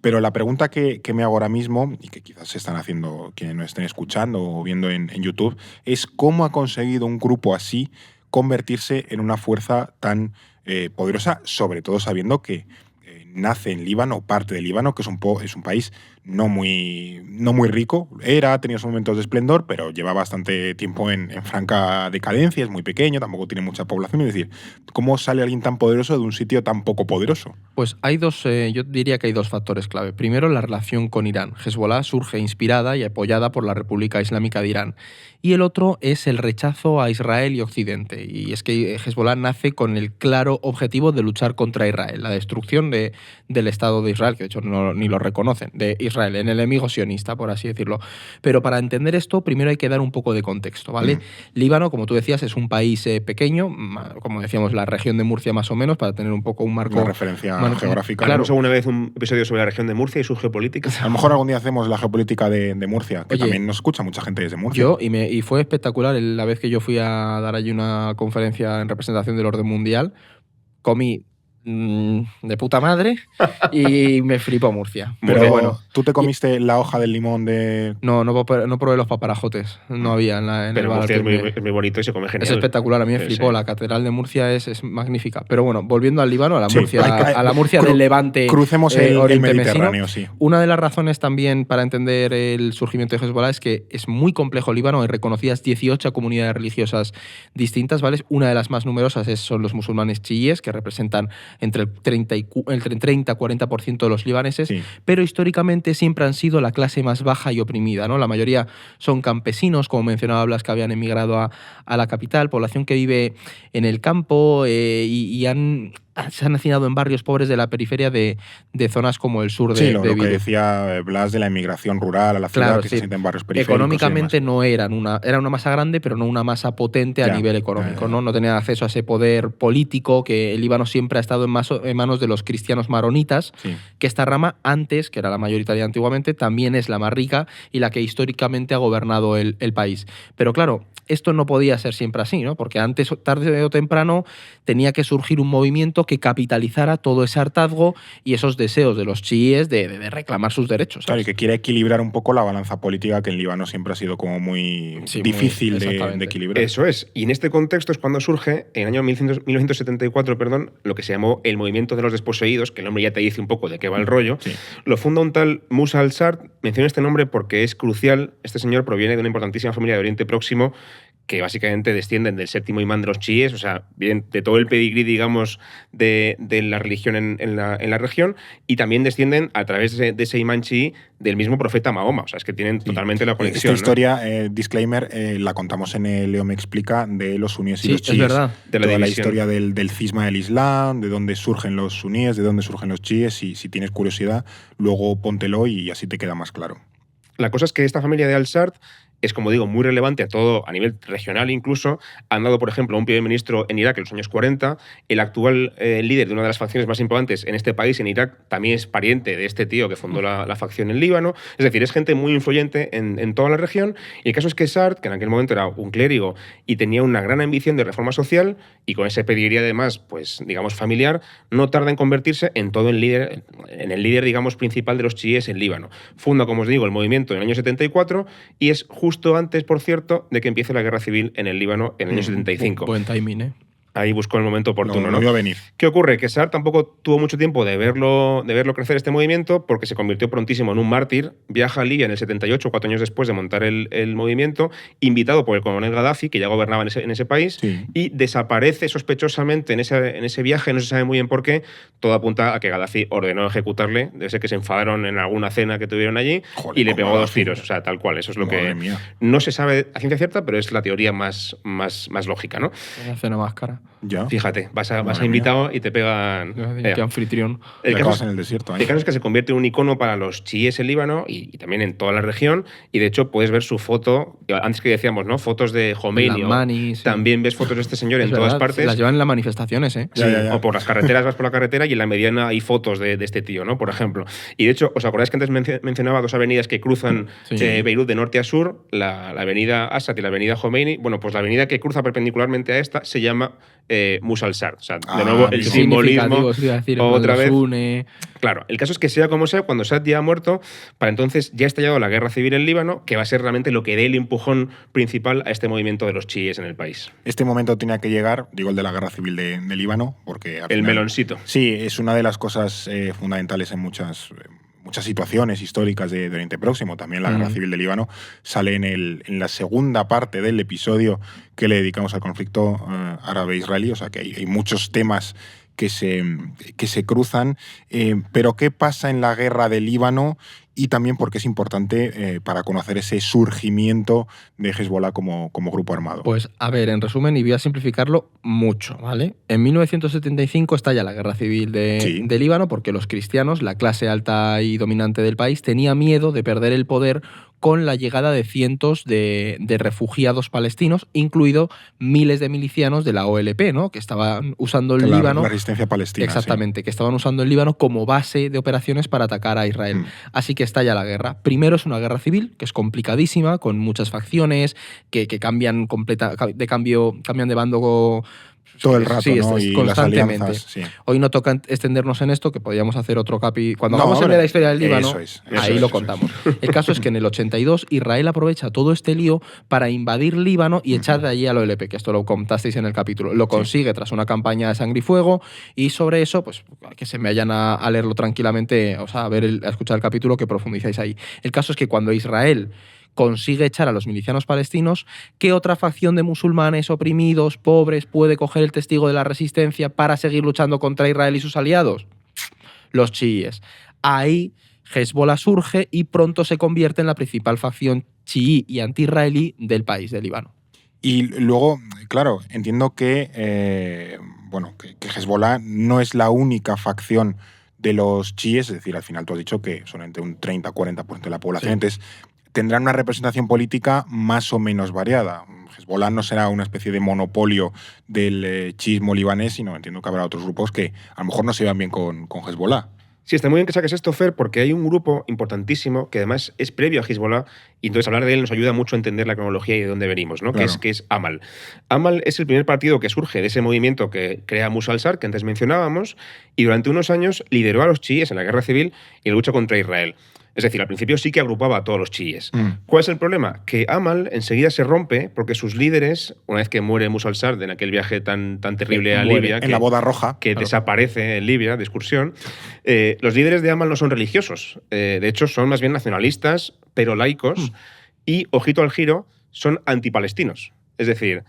Pero la pregunta que me hago ahora mismo, y que quizás se están haciendo quienes nos estén escuchando o viendo en YouTube, es cómo ha conseguido un grupo así convertirse en una fuerza tan poderosa, sobre todo sabiendo que nace en Líbano, parte de Líbano, que es un país no muy rico. Tenía sus momentos de esplendor, pero lleva bastante tiempo en franca decadencia, es muy pequeño, tampoco tiene mucha población. Es decir, ¿cómo sale alguien tan poderoso de un sitio tan poco poderoso? Pues hay yo diría que hay dos factores clave. Primero, la relación con Irán. Hezbollah surge inspirada y apoyada por la República Islámica de Irán. Y el otro es el rechazo a Israel y Occidente. Y es que Hezbollah nace con el claro objetivo de luchar contra Israel, la destrucción del Estado de Israel, que de hecho ni lo reconocen, de Israel, el enemigo sionista, por así decirlo. Pero para entender esto, primero hay que dar un poco de contexto, ¿vale? Líbano, como tú decías, es un país pequeño, como decíamos, la región de Murcia más o menos, para tener un poco un marco... Una referencia geográfica. Claro. ¿Alguna vez un episodio sobre la región de Murcia y su geopolítica? A lo mejor algún día hacemos la geopolítica de Murcia, que también nos escucha mucha gente desde Murcia. Y fue espectacular la vez que yo fui a dar allí una conferencia en representación del orden mundial. Comí de puta madre y me flipó Murcia. Pero bueno, ¿tú te comiste la hoja del limón de...? No probé los paparajotes. No había en pero el Murcia es muy bonito y se come genial. Es espectacular, a mí me flipó. Sí. La catedral de Murcia es magnífica. Pero bueno, volviendo al Líbano, a la Murcia del Levante, crucemos el Mediterráneo, sí. Una de las razones también para entender el surgimiento de Hezbollah es que es muy complejo el Líbano. Hay reconocidas 18 comunidades religiosas distintas, ¿vale? Una de las más numerosas son los musulmanes chiíes, que representan entre el 30 y 40% de los libaneses, sí. Pero históricamente siempre han sido la clase más baja y oprimida, ¿no? La mayoría son campesinos, como mencionaba Blas, que habían emigrado a la capital, población que vive en el campo y se han hacinado en barrios pobres de la periferia de zonas como el sur de Sí, lo que Beirut. decía Blas de la emigración rural a la ciudad, que se sienten en barrios periféricos. Económicamente no era una masa grande, pero no una masa potente a nivel económico. ¿No? No tenían acceso a ese poder político que el Líbano siempre ha estado en manos de los cristianos maronitas, sí. Que esta rama antes, que era la mayoritaria antiguamente, también es la más rica y la que históricamente ha gobernado el país. Pero claro, esto no podía ser siempre así, ¿no? Porque antes, tarde o temprano, tenía que surgir un movimiento que capitalizara todo ese hartazgo y esos deseos de los chiíes de reclamar sus derechos, ¿sabes? Claro, y que quiere equilibrar un poco la balanza política, que en Líbano siempre ha sido como muy difícil de equilibrar. Eso es. Y en este contexto es cuando surge, en el año 1974, lo que se llamó el Movimiento de los Desposeídos, que el nombre ya te dice un poco de qué va el rollo. Sí. Lo funda un tal Musa al-Sard. Menciono este nombre porque es crucial. Este señor proviene de una importantísima familia de Oriente Próximo, que básicamente descienden del séptimo imán de los chiíes, o sea, vienen de todo el pedigrí, digamos, de la religión en la región, y también descienden a través de ese imán chií del mismo profeta Mahoma, o sea, es que tienen totalmente la conexión. Esta historia, disclaimer, la contamos en el Leo me explica de los suníes y los chiíes. Es verdad. De toda la historia del cisma del Islam, de dónde surgen los suníes, de dónde surgen los chiíes, y si tienes curiosidad, luego póntelo y así te queda más claro. La cosa es que esta familia de Al-Sard es, como digo, muy relevante a nivel regional incluso. Han dado, por ejemplo, a un primer ministro en Irak en los años 40. El actual líder de una de las facciones más importantes en este país, en Irak, también es pariente de este tío que fundó la facción en Líbano. Es decir, es gente muy influyente en toda la región. Y el caso es que Sard, que en aquel momento era un clérigo y tenía una gran ambición de reforma social, y con ese pedigrí además, pues, digamos, familiar, no tarda en convertirse en el líder, digamos, principal de los chiíes en Líbano. Funda, como os digo, el movimiento en el año 74 y es justo antes, por cierto, de que empiece la guerra civil en el Líbano en el año 75. Buen timing, ¿eh? Ahí buscó el momento oportuno, ¿no? No iba a venir. ¿Qué ocurre? Que Sard tampoco tuvo mucho tiempo de verlo crecer este movimiento, porque se convirtió prontísimo en un mártir. Viaja a Libia en el 78, 4 años después de montar el movimiento, invitado por el coronel Gaddafi, que ya gobernaba en ese país, sí. Y desaparece sospechosamente en ese viaje, no se sabe muy bien por qué. Todo apunta a que Gaddafi ordenó ejecutarle, debe ser que se enfadaron en alguna cena que tuvieron allí. Joder, y le pegó 2 tiros, o sea, tal cual. Eso es lo que mía. No se sabe a ciencia cierta, pero es la teoría más lógica, ¿no? Una cena más cara. ¿Ya? Fíjate, vas a invitado y te pegan... Qué anfitrión. El caso en el desierto. El caso es que se convierte en un icono para los chiíes en Líbano y también en toda la región, y de hecho puedes ver su foto, antes que decíamos, ¿no? Fotos de Khomeini. Sí. También ves fotos de este señor en todas partes. Las llevan en las manifestaciones, ¿eh? Sí, ya. O por las carreteras, vas por la carretera y en la mediana hay fotos de este tío, ¿no? Por ejemplo. Y de hecho, ¿os acordáis que antes mencionaba 2 avenidas que cruzan Beirut de norte a sur? La avenida Assad y la avenida Khomeini. Bueno, pues la avenida que cruza perpendicularmente a esta se llama Musa al-Sadr. O sea, de nuevo, el qué simbolismo significativo, iba a decir, otra los vez. une. Claro, el caso es que sea como sea, cuando Saad ya ha muerto, para entonces ya ha estallado la guerra civil en Líbano, que va a ser realmente lo que dé el empujón principal a este movimiento de los chiíes en el país. Este momento tenía que llegar, digo el de la guerra civil de Líbano, porque al El final, meloncito. Sí, es una de las cosas fundamentales en muchas situaciones históricas de Oriente Próximo. También la guerra civil de Líbano sale en la segunda parte del episodio que le dedicamos al conflicto árabe-israelí, o sea que hay muchos temas que se cruzan. Pero ¿qué pasa en la guerra de Líbano? Y también porque es importante para conocer ese surgimiento de Hezbollah como grupo armado. Pues a ver, en resumen, y voy a simplificarlo mucho, ¿vale? En 1975 estalla la guerra civil de Líbano porque los cristianos, la clase alta y dominante del país, tenía miedo de perder el poder con la llegada de cientos de refugiados palestinos, incluido miles de milicianos de la OLP, ¿no? Que estaban usando el Líbano. La resistencia palestina. Exactamente, sí. Que estaban usando el Líbano como base de operaciones para atacar a Israel. Así que estalla la guerra. Primero es una guerra civil, que es complicadísima, con muchas facciones, que cambian de bando todo el rato, sí, ¿no? Y constantemente. Las alianzas, sí. Hoy no toca extendernos en esto, que podríamos hacer otro capi. Cuando hagamos el de la historia del Líbano, ahí lo contamos. El caso es que en el 82 Israel aprovecha todo este lío para invadir Líbano y echar de allí al OLP, que esto lo contasteis en el capítulo. Lo consigue tras una campaña de sangre y fuego, y sobre eso, pues que se me vayan a leerlo tranquilamente, o sea, a escuchar el capítulo, que profundizáis ahí. El caso es que cuando Israel consigue echar a los milicianos palestinos, ¿qué otra facción de musulmanes oprimidos, pobres, puede coger el testigo de la resistencia para seguir luchando contra Israel y sus aliados? Los chiíes. Ahí Hezbollah surge y pronto se convierte en la principal facción chií y anti-israelí del país, del Líbano. Y luego, claro, entiendo que Hezbollah no es la única facción de los chiíes, es decir, al final tú has dicho que son entre un 30-40% de la población, Sí. Entonces tendrán una representación política más o menos variada. Hezbollah no será una especie de monopolio del chiismo libanés, sino entiendo que habrá otros grupos que a lo mejor no se llevan bien con Hezbollah. Sí, está muy bien que saques esto, Fer, porque hay un grupo importantísimo que además es previo a Hezbollah, y entonces hablar de él nos ayuda mucho a entender la cronología y de dónde venimos, ¿no? Claro. Que es Amal. Amal es el primer partido que surge de ese movimiento que crea Musa al-Sadr, que antes mencionábamos, y durante unos años lideró a los chiíes en la guerra civil y en la lucha contra Israel. Es decir, al principio sí que agrupaba a todos los chiíes. ¿Cuál es el problema? Que Amal enseguida se rompe porque sus líderes, una vez que muere Musa al-Sadr en aquel viaje tan terrible a Libia, en la boda roja, que desaparece en Libia de excursión, los líderes de Amal no son religiosos. De hecho, son más bien nacionalistas, pero laicos, y, ojito al giro, son antipalestinos. Es decir,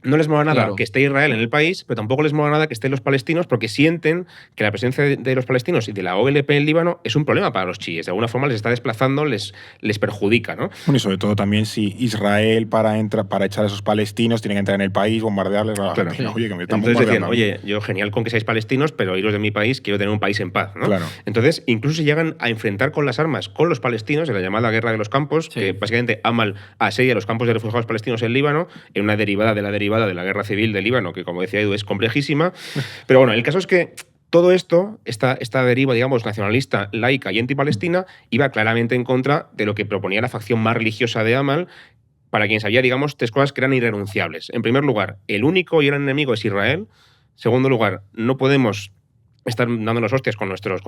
no les mola nada que esté Israel en el país, pero tampoco les mola nada que estén los palestinos, porque sienten que la presencia de los palestinos y de la OLP en Líbano es un problema para los chiíes. De alguna forma les está desplazando, les perjudica, ¿no? Bueno, y sobre todo también si Israel para echar a esos palestinos tiene que entrar en el país, bombardearles. Claro. Oye, que me están Entonces decían, bombardeando. oye, yo genial con que seáis palestinos, pero iros de mi país, quiero tener un país en paz, ¿no? Claro. Entonces, incluso se llegan a enfrentar con las armas con los palestinos en la llamada Guerra de los Campos, que básicamente Amal asedia los campos de refugiados palestinos en Líbano, en una derivada de la Guerra Civil de Líbano, que como decía Edu es complejísima. Pero bueno, el caso es que todo esto, esta deriva, digamos, nacionalista, laica y antipalestina, iba claramente en contra de lo que proponía la facción más religiosa de Amal, para quien sabía, digamos, tres cosas que eran irrenunciables. En primer lugar, el único y gran enemigo es Israel. En segundo lugar, no podemos estar dándonos hostias con nuestros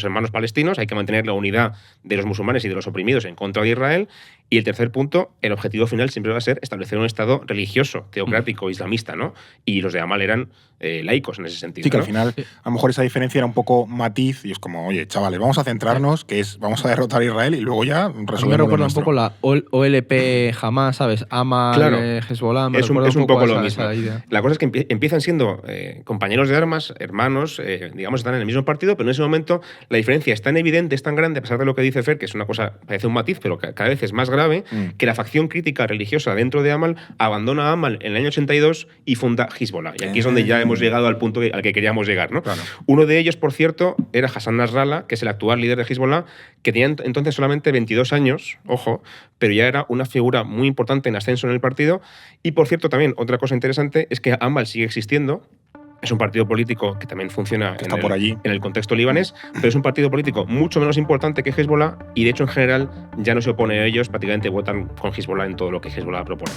hermanos palestinos, hay que mantener la unidad de los musulmanes y de los oprimidos en contra de Israel. Y el tercer punto, el objetivo final siempre va a ser establecer un Estado religioso, teocrático, islamista, ¿no? Y los de Amal eran laicos en ese sentido. Sí, que ¿no? al final, a lo mejor esa diferencia era un poco matiz y es como, oye, chavales, vamos a centrarnos, vamos a derrotar a Israel y luego ya resolvemos. Me recuerda un poco la OLP Hamas, ¿sabes? Amal, claro, Hezbollah, es un poco lo mismo. Esa idea. La cosa es que empiezan siendo compañeros de armas, hermanos, digamos, están en el mismo partido, pero en ese momento la diferencia es tan evidente, es tan grande, a pesar de lo que dice Fer, que es una cosa, parece un matiz, pero cada vez es más grave, que la facción crítica religiosa dentro de Amal abandona a Amal en el año 82 y funda Hezbollah. Y aquí es donde ya hemos llegado al punto al que queríamos llegar, ¿no? Claro. Uno de ellos, por cierto, era Hassan Nasrallah, que es el actual líder de Hezbollah, que tenía entonces solamente 22 años, ojo, pero ya era una figura muy importante en ascenso en el partido. Y, por cierto, también otra cosa interesante es que Amal sigue existiendo. Es un partido político que también funciona en el contexto libanés, pero es un partido político mucho menos importante que Hezbollah y, de hecho, en general, ya no se opone a ellos, prácticamente votan con Hezbollah en todo lo que Hezbollah propone.